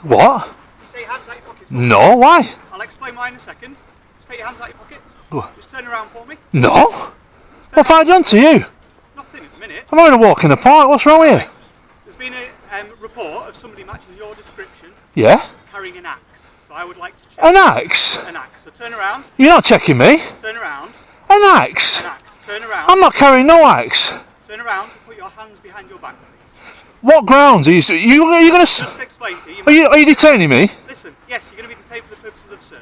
What? Just take your hands out your pockets. No, why? I'll explain why in a second. Just take your hands out your pockets. What? Just turn around for me. No? What have I done to you? Nothing at the minute. I'm having a walk in the park, what's wrong with you? There's been a report of somebody matching your description Yeah? carrying an axe. So I would like to check. An axe? An axe. So turn around. You're not checking me? Turn around. An axe? An axe. Turn around. I'm not carrying no axe. Turn around and put your hands behind your back. What grounds are you going to... Just explain to you. Are you detaining me? Listen, yes, you're going to be detained for the purposes of search.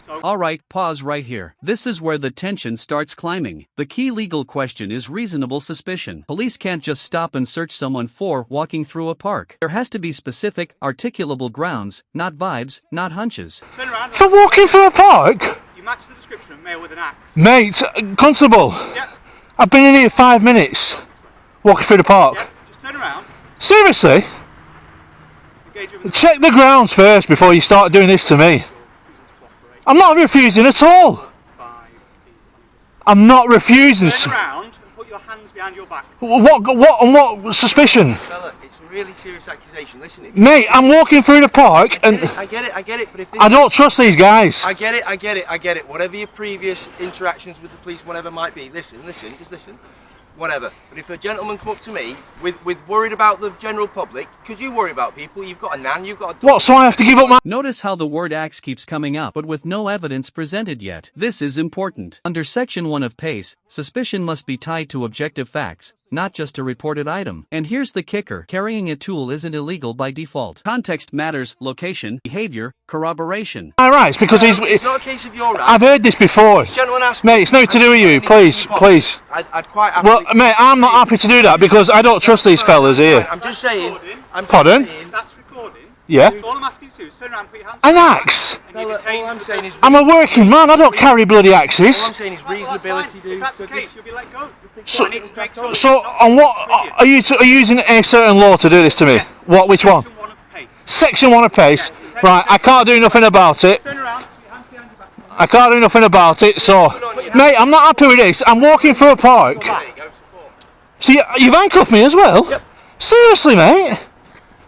So. Alright, pause right here. This is where the tension starts climbing. The key legal question is reasonable suspicion. Police can't just stop and search someone for walking through a park. There has to be specific, articulable grounds, not vibes, not hunches. Turn around. For walking through a park? You match the description of male with an axe. Mate, constable. Yep. I've been in here 5 minutes. Walking through the park. Yep. Just turn around. Seriously? Check the grounds first before you start doing this to me. I'm not refusing at all. I'm not refusing. Turn around and put your hands behind your back. What suspicion? Fella, it's a really serious accusation. Listen, Mate, I'm walking through the park and I get it, but if I don't trust these guys. I get it. Whatever your previous interactions with the police, whatever might be, just listen. Whatever. But if a gentleman come up to me with worried about the general public, because you worry about people, you've got a nan, you've got a... What, so I have to give up my... Notice how the word axe keeps coming up, but with no evidence presented yet. This is important. Under Section 1 of PACE, suspicion must be tied to objective facts, not just a reported item. And here's the kicker. Carrying a tool isn't illegal by default. Context matters, location, behavior, corroboration. Alright, it's because it's not a case of your... I've heard this before. This gentleman asked me... Mate, it's nothing to do with you, please. I'd quite happily... Well, mate, I'm not happy to do that because I don't trust these fellas here. I'm just saying... Pardon? That's recording. Yeah? All I'm asking you to do is turn around and put your hands... An axe? All I'm saying is... I'm a working man, I don't carry bloody axes. All I'm saying is reasonability, dude. If that's the case, you'll be let go. So, I need to make sure so on what are you using a certain law to do this to me? What? Which one? Section 1 of PACE. Right, I can't do nothing about it. Turn around, put your hands behind your back. I can't do nothing about it. So, mate, I'm not happy with this. I'm walking through a park. So you've handcuffed me as well? Yep. Seriously, mate?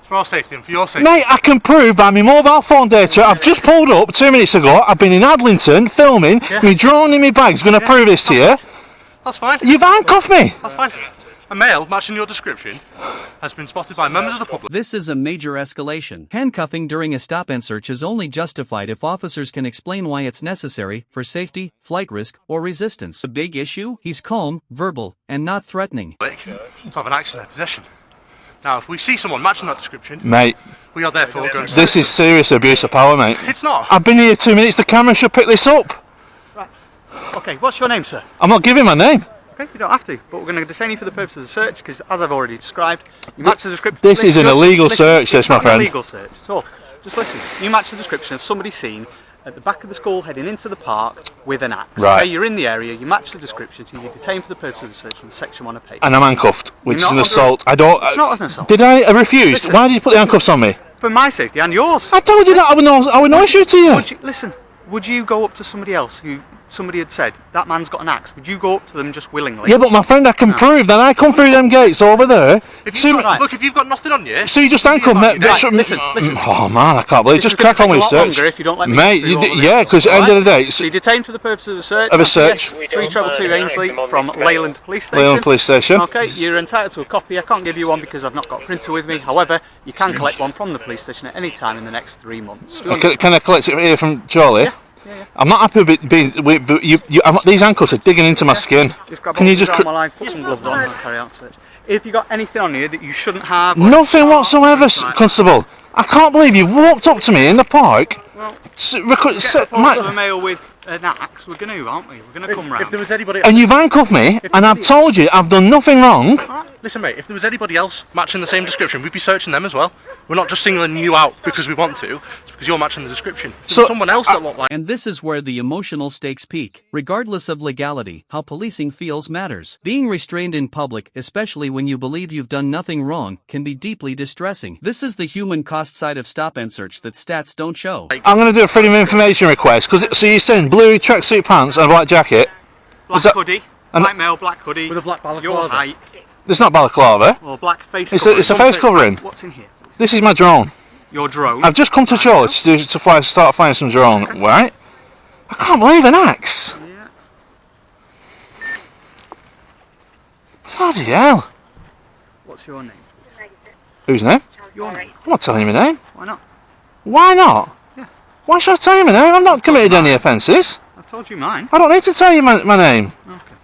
For our safety and for your safety. Mate, I can prove by my mobile phone data. I've just pulled up 2 minutes ago. I've been in Adlington filming. Yeah. My drone in my bag's going to prove this to you. That's fine. You've handcuffed me. That's fine. A male matching your description has been spotted by members of the public. This is a major escalation. Handcuffing during a stop and search is only justified if officers can explain why it's necessary for safety, flight risk, or resistance. The big issue? He's calm, verbal, and not threatening. To have an axe in their possession. Now, if we see someone matching that description, Mate, we are therefore going to... this is serious abuse of power, mate. It's not. I've been here 2 minutes. The camera should pick this up. Right. Okay, what's your name, sir? I'm not giving my name. Okay, you don't have to, but we're going to detain you for the purpose of the search because, as I've already described, you match the description. This is an illegal search, this, my friend. It's not an illegal search at all. Just listen. You match the description of somebody seen at the back of the school heading into the park with an axe. Right. Okay, you're in the area. You match the description, so you're detained for the purpose of the search in Section 1 of PACE. And I'm handcuffed, which is You're an not assault. I don't. It's not an assault. Did I refuse? Listen. Why did you put the handcuffs on me? For my safety and yours. I told you that I would no issue to you. Listen, would you go up to somebody else who somebody had said that man's got an axe? Would you go up to them just willingly? Yeah, but my friend, I can prove that I come through them gates over there. If you've got, look, if you've got nothing on you... So you just handcuffed me. Right, listen. Oh man, I can't believe it. Just crack on with the search. If you don't let me Mate, yeah, because at the end of the day... So you're detained for the purpose of the search. Of a search. Yes, 322 Ainsley from Leyland Police Station. Leyland Police Station. Okay, you're entitled to a copy. I can't give you one because I've not got a printer with me. However, you can collect one from the police station at any time in the next 3 months. Can I collect it here from Charlie? Yeah. I'm not happy with being... these handcuffs are digging into my skin. Can you just... Put some gloves on and carry out search. If you got anything on you that you shouldn't have... Nothing whatsoever, Constable. I can't believe you walked up to me in the park. Well, a male with an axe, we're going to, aren't we? We're going to come round. If there was anybody... And you've handcuffed me, and I've told you I've done nothing wrong. Listen, mate, if there was anybody else matching the same description, we'd be searching them as well. We're not just singling you out because we want to, it's because you're matching the description. So someone else that looked like... And this is where the emotional stakes peak. Regardless of legality, how policing feels matters. Being restrained in public, especially when you believe you've done nothing wrong, can be deeply distressing. This is the human cost side of stop and search that stats don't show. I'm going to do a freedom of information request, so you're saying blue tracksuit pants and a black jacket? Black hoodie, white male, black hoodie, with a black balaclava. your height. It's not balaclava. Or black face It's covering. a face covering. What's in here? This is my drone. your drone. I've just come to Chorley to start flying some drone, right? I can't believe an axe. Yeah. Bloody hell. What's your name? Whose name? Your name. I'm not telling you my name. Why not? Why not? Yeah. Why should I tell you my name? I've not committed any offences. I told you mine. I don't need to tell you my name. Okay.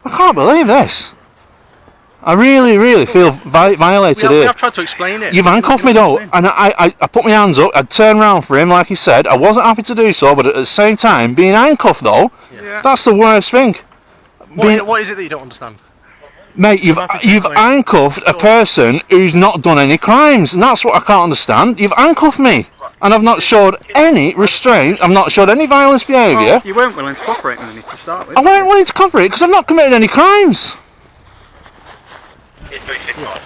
I can't believe this. I really feel violated We here. have tried to explain it. You've handcuffed me though, and I put my hands up, I'd turn around for him like he said. I wasn't happy to do so, but at the same time, being handcuffed though, Yeah. that's the worst thing. What is it that you don't understand? Mate, you've handcuffed a person who's not done any crimes, and that's what I can't understand. You've handcuffed me, and I've not showed any restraint, I've not showed any violence behaviour. Well, you weren't willing to cooperate with me to start with. I weren't willing to cooperate because I've not committed any crimes. It's 365.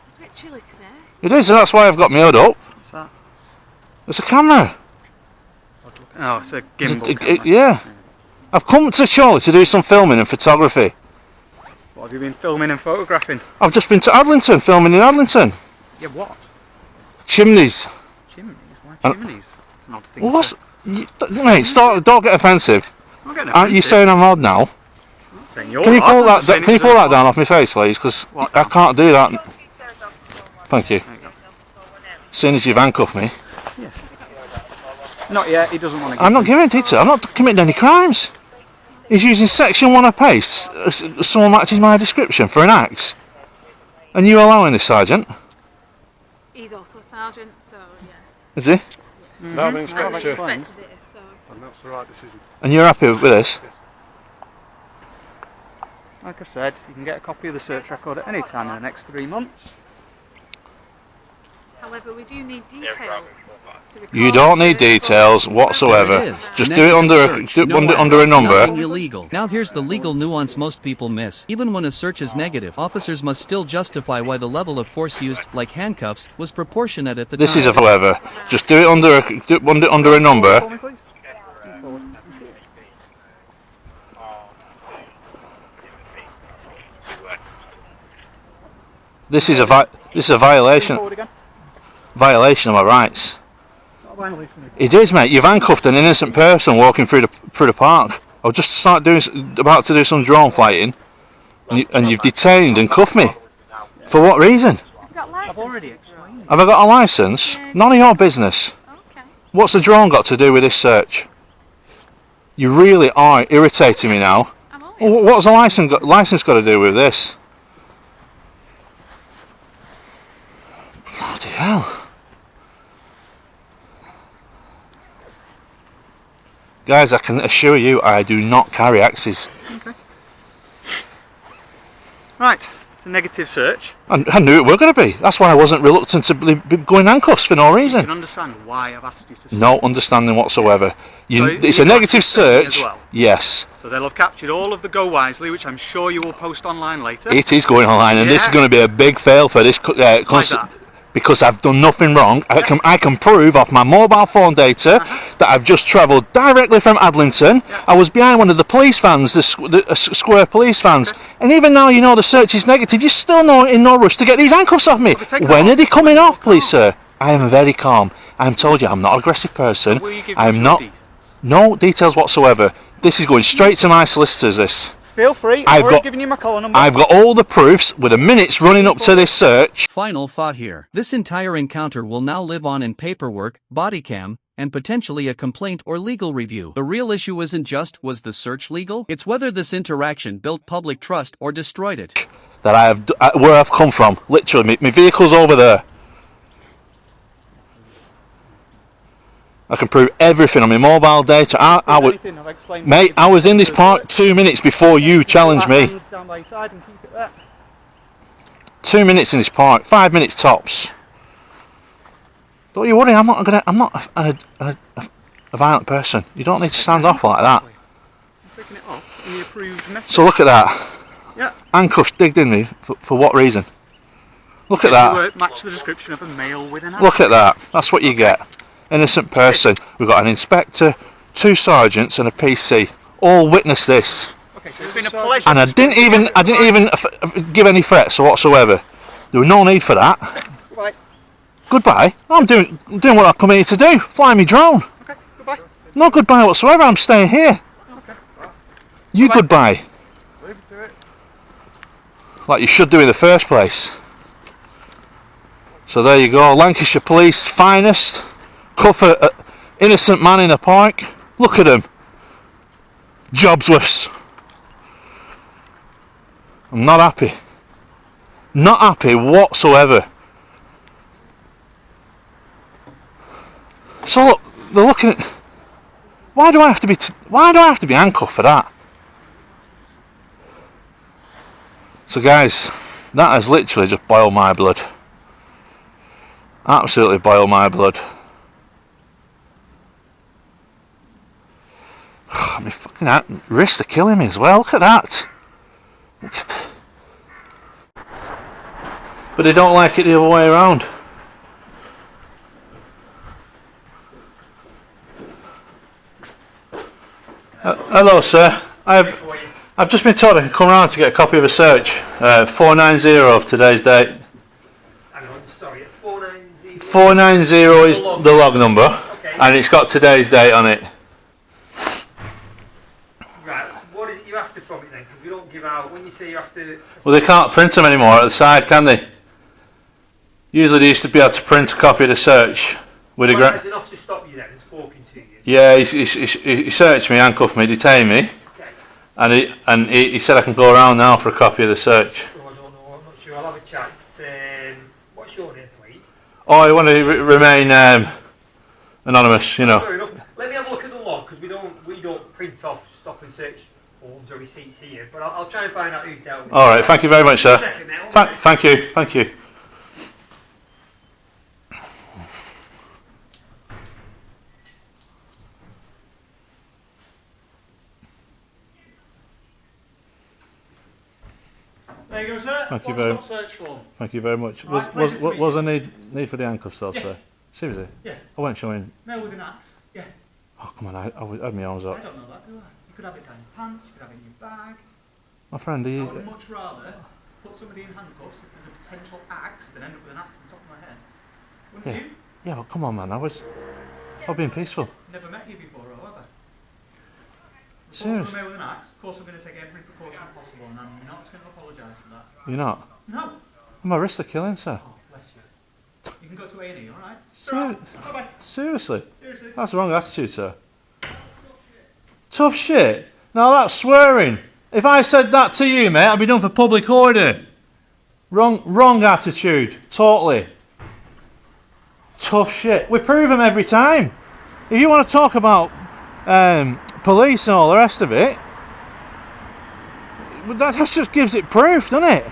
It's a bit chilly today. It is, and that's why I've got my hood up. What's that? It's a camera. Oh, it's a It's gimbal a- camera. yeah. I've come to Chorley to do some filming and photography. What have you been filming and photographing? I've just been to Adlington, filming in Adlington. Yeah, what? Chimneys. Chimneys? Why Uh, chimneys? An odd thing Well, to what's... say. Mate, don't get offensive. I'm getting Aren't you offensive. saying I'm odd now? I'm not saying you're Can you odd, pull I'm that? saying Can you it's pull a- that down off my face, please? Because What I down? can't do that. Thank you. There you go. Seeing as you've handcuffed me, Not yet, he doesn't want to give I'm not me- giving detail. I'm not committing any crimes. He's using section 1 of PACE. Someone matches my description for an axe. And you allowing this, Sergeant? He's also a sergeant, so yeah. Is he? No, I'm I've inspector. explained. Inspectors it, so. And that's the right decision. And you're happy with this? Like I said, you can get a copy of the search record at any time in the next 3 months. However, we do need details to record. You don't need the- details There whatsoever. it is. Just do it Negative under search. do, No under a ads, number. nothing illegal. Now here's the legal nuance most people miss. Even when a search is negative, officers must still justify why the level of force used, like handcuffs, was proportionate at the This time. is a however. Just do it under a number. For me, please. This is a violation Forward again. of my rights. Not a violation. It is, mate. You've handcuffed an innocent person walking through the park. I was just about to do some drone flighting, and you've detained and cuffed me. For what reason? I've got I've license. already explained. Have I got a license? None of your business. Okay. What's the drone got to do with this search? You really are irritating me now. I'm only. What's the license got to do with this? Bloody hell. Guys, I can assure you I do not carry axes. Right, it's a negative search. I knew it were going to be. That's why I wasn't reluctant to be going handcuffs for no You reason. can understand why I've asked you to stop. No understanding whatsoever. So It's you a negative practice training as search. well? Yes. So they'll have captured all of the Go Wisely, which I'm sure you will post online later. It is going online, and this is Yeah. going to be a big fail for this Why that? because I've done nothing wrong. I can prove off my mobile phone data that I've just travelled directly from Adlington. I was behind one of the police vans, the square police vans, and even now you know the search is negative. You're still not in no rush to get these handcuffs off me. Well, take them When off. are they coming off, please, sir? I am very calm. I'm told you I'm not an aggressive person. Will you give I'm us not. your details? No details whatsoever. This is going straight to my solicitors. This. Feel free. I've I've already got- given you my collar number. I've got all the proofs with the minutes running up to this search. Final thought here. This entire encounter will now live on in paperwork, body cam, and potentially a complaint or legal review. The real issue isn't just, was the search legal? It's whether this interaction built public trust or destroyed it. That I have, where I've come from. Literally, my vehicle's over there. I can prove everything on my mobile data. I would, Anything, I've explained mate, I was in this park 2 minutes before you challenged me. Hands down by your side and keep it there. 2 minutes in this park, 5 minutes tops. Don't you worry, I'm not a violent person. You don't need to stand off like that. I'm taking it off in the approved method. So look at that. Yeah. Handcuffs digged in me for what reason? Look at You that. match the description of a male with an Look at that. That's what you get. Innocent person. We've got an inspector, 2 sergeants and a PC. All witness this. Okay, It's been a pleasure. And I didn't even give any threats whatsoever. There was no need for that. Goodbye. Goodbye. I'm doing what I come here to do. Fly me drone. Okay, goodbye. No goodbye whatsoever. I'm staying here. Okay. You goodbye. Leave it to it. Like you should do in the first place. So there you go. Lancashire Police finest. Cuff an innocent man in a park. Look at him. Jobsworths. I'm not happy. Not happy whatsoever. So look, they're looking at. Why do I have to be handcuffed for that? So guys, that has literally just boiled my blood. Absolutely boiled my blood. My fucking wrists are killing me as well. Look at that. Look at that. But they don't like it the other way around. Hello, sir. I've just been told I can come round to get a copy of a search. 490 of today's date. Hang on, sorry, 490. 490 is the log number, Okay. and it's got today's date on it. Right, what is it you after from it then? Because we don't give out, when you say you have to... Well, they can't print them anymore at the side, can they? Usually they used to be able to print a copy of the search with a Well, has an officer stopped you then and spoken to you? Yeah, he searched me, handcuffed me, detained me, Okay. and he said I can go around now for a copy of the search. So I don't know, I'm not sure, I'll have a chat. What's your name, please? Oh, I want to remain anonymous, you know. Fair enough. Let me have a look at the log, because we don't print off stop and search forms or receipts here, but I'll try and find out who's dealt with it. Alright, thank you very much, sir. Second now, Thank you, thank you. There you go, sir. Thank you One very- stop search form. Thank you very much. Right, pleasure to meet Was you. there need for the handcuffs though, sir? Seriously? Yeah. I won't show him. Nail with an axe. Yeah. Oh, come on, I had my arms I up. don't know that, do I? You could have it down your pants, you could have it in your bag. My friend, I would much rather put somebody in handcuffs if there's a potential axe than end up with an axe on top of my head. Wouldn't Yeah. you? Yeah, but come on, man, I've been peaceful. Never met you before, or have I? Serious? With an axe, of course I'm going to take every precaution possible, and I'm not going to apologise for that. You're not? No. My wrists are killing, sir. Oh, bless you. You can go to A&E, all right? Ser- Bye-bye. Seriously? Seriously. That's the wrong attitude, sir. Tough shit? Now that's swearing. If I said that to you, mate, I'd be done for public order. Wrong attitude. Totally. Tough shit. We prove them every time. If you want to talk about police and all the rest of it, that just gives it proof, doesn't it?